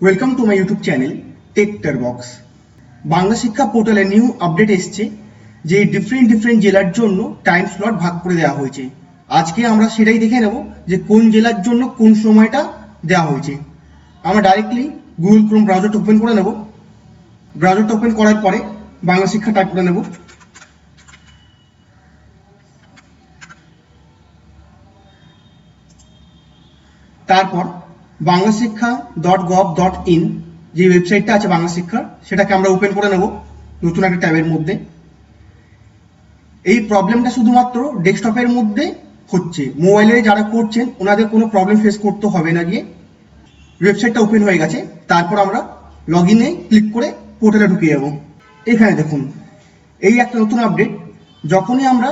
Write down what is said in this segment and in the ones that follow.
Welcome to my YouTube channel টেকটার box. Bangla Shiksha পোর্টালে new update এসছে যে ডিফারেন্ট জেলার জন্য টাইম স্লট ভাগ করে দেওয়া হয়েছে। আজকে আমরা সেটাই দেখে নেব যে কোন জেলার জন্য কোন সময়টা দেওয়া হয়েছে। আমরা ডাইরেক্টলি গুগল ক্রোম ব্রাউজারটা ওপেন করে নেব। ব্রাউজারটা ওপেন করার পরে বাংলা শিক্ষা টাইপ করে নেব। তারপর বাংলা শিক্ষা .gov.in যে ওয়েবসাইটটা আছে বাংলা শিক্ষার, সেটাকে আমরা ওপেন করে নেব নতুন একটা ট্যাবের মধ্যে। এই প্রবলেমটা শুধুমাত্র ডেস্কটপের মধ্যে হচ্ছে, মোবাইলে যারা করছেন ওনাদের কোনো প্রবলেম ফেস করতে হবে না। গিয়ে ওয়েবসাইটটা ওপেন হয়ে গেছে, তারপর আমরা লগ ইনে ক্লিক করে পোর্টালে ঢুকে যাব। এখানে দেখুন এই একটা নতুন আপডেট। যখনই আমরা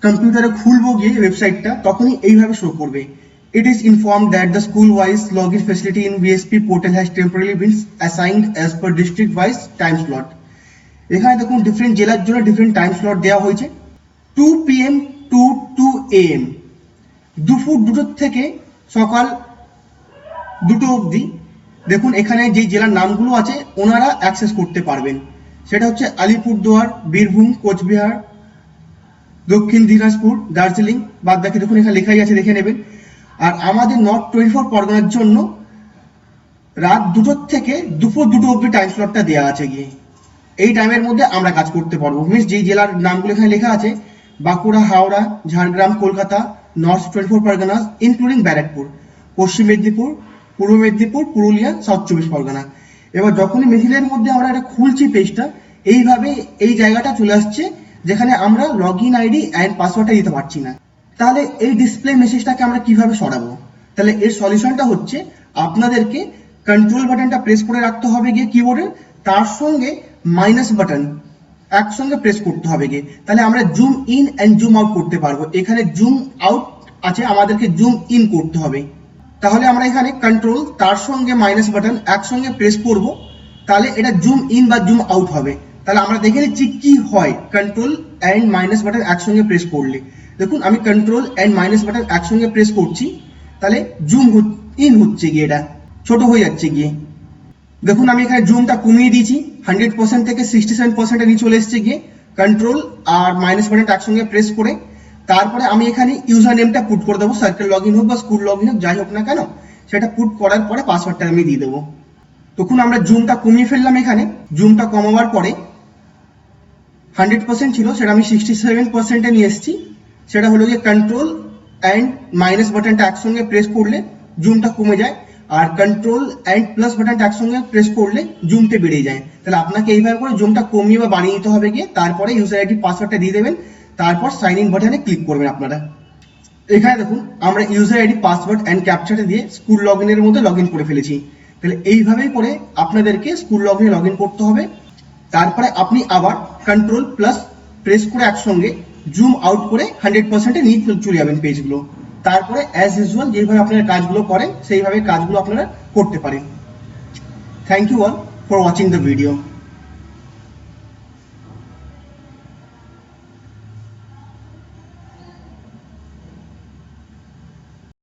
কম্পিউটারে খুলবো গিয়ে ওয়েবসাইটটা, তখনই এইভাবে শো করবে। It is informed that the school-wise login facility in VSP portal has temporarily been assigned as per district-wise time slot. এখানে দেখুন ডিফারেন্ট জেলার জন্য ডিফারেন্ট টাইম স্লট দেওয়া হয়েছে। 2 PM to 2 AM, দুপুর 2টো থেকে সকাল 2টো অবধি। দেখুন এখানে যে জেলার নামগুলো আছে ওনারা অ্যাক্সেস করতে পারবেন। সেটা হচ্ছে আলিপুরদুয়ার, বীরভূম, কোচবিহার, দক্ষিণ দিনাজপুর, দার্জিলিং। বাদ বাকি দেখুন এখানে লেখাই আছে, দেখে নেবেন। আর আমাদের নর্থ 24 পরগনার জন্য রাত 2টো থেকে দুপুর 2টো অবধি টাইম স্লটটা দেওয়া আছে। গিয়ে এই টাইমের মধ্যে আমরা কাজ করতে পারবো। মিনস যেই জেলার নামগুলো এখানে লেখা আছে, বাঁকুড়া, হাওড়া, ঝাড়গ্রাম, কলকাতা, নর্থ 24 পরগনা ইনক্লুডিং ব্যারাকপুর, পশ্চিম মেদিনীপুর, পূর্ব মেদিনীপুর, পুরুলিয়া, সাউথ 24 পরগনা। এবার যখনই মেশিনের মধ্যে আমরা এটা খুলছি পেজটা, এইভাবে এই জায়গাটা চলে আসছে যেখানে আমরা লগ ইন আইডি অ্যান্ড পাসওয়ার্ডটা দিতে পারছি না। তাহলে এই ডিসপ্লে মেসেজটাকে আমরা কিভাবে সরাবো? তাহলে এর সলিউশনটা হচ্ছে আপনাদেরকে কন্ট্রোল বাটনটা প্রেস করে রাখতে হবে গিয়ে কিবোর্ডে, তার সঙ্গে মাইনাস বাটন একসঙ্গে প্রেস করতে হবে গিয়ে। তাহলে আমরা zoom in and zoom out করতে পারবো। এখানে জুম আউট আছে, আমাদেরকে জুম ইন করতে হবে। তাহলে আমরা এখানে কন্ট্রোল তার সঙ্গে মাইনাস বাটন একসঙ্গে প্রেস করব, তাহলে এটা জুম ইন বা জুম আউট হবে। তাহলে আমরা দেখে নিচ্ছি কি হয় কন্ট্রোল অ্যান্ড মাইনাস বাটন একসঙ্গে প্রেস করলে। দেখুন আমি কন্ট্রোল অ্যান্ড মাইনাস বাটন একসঙ্গে প্রেস করছি, তাহলে জুম ইন হচ্ছে গিয়ে, এটা ছোট হয়ে যাচ্ছে গিয়ে। দেখুন আমি এখানে জুমটা কমিয়ে দিয়েছি, 100% থেকে 67% নিয়ে চলে এসছে গিয়ে। কন্ট্রোল আর মাইনাস বাটনটা একসঙ্গে প্রেস করে তারপরে আমি এখানে ইউজার নেমটা পুট করে দেবো। সার্কেল লগ ইন হোক বা স্কুল লগ ইন হোক, যাই হোক না কেন, সেটা পুট করার পরে পাসওয়ার্ডটা আমি দিয়ে দেবো। তখন আমরা জুমটা কমিয়ে ফেললাম। এখানে জুমটা কমাবার পরে 100% ছিল, সেটা আমি 67% নিয়ে এসেছি। সেটা হলো গিয়ে কন্ট্রোল অ্যান্ড মাইনাস বাটনটা একসঙ্গে প্রেস করলে জুমটা কমে যায়, আর কন্ট্রোল অ্যান্ড প্লাস বাটনটা একসঙ্গে প্রেস করলে জুমটা বেড়ে যায়। তাহলে আপনাকে এইভাবে করে জুমটা কমিয়ে বা বাড়িয়ে নিতে হবে গিয়ে, তারপরে ইউজার আইডি পাসওয়ার্ডটা দিয়ে দেবেন, তারপর সাইন ইন বাটনে ক্লিক করবেন আপনারা। এখানে দেখুন আমরা ইউজার আইডি পাসওয়ার্ড অ্যান্ড ক্যাপচারটা দিয়ে স্কুল লগ ইনের মধ্যে লগ ইন করে ফেলেছি। তাহলে এইভাবেই করে আপনাদেরকে স্কুল লগ ইনে লগ ইন করতে হবে। তারপরে আপনি আবার কন্ট্রোল প্লাস প্রেস করে একসঙ্গে জুম আউট করে 100% নিয়ে চলে যাবেন পেজগুলো। তারপরে অ্যাজ ইউজুয়াল যেভাবে আপনারা কাজগুলো করেন সেইভাবে কাজগুলো আপনারা করতে পারেন। Thank you all for watching the video.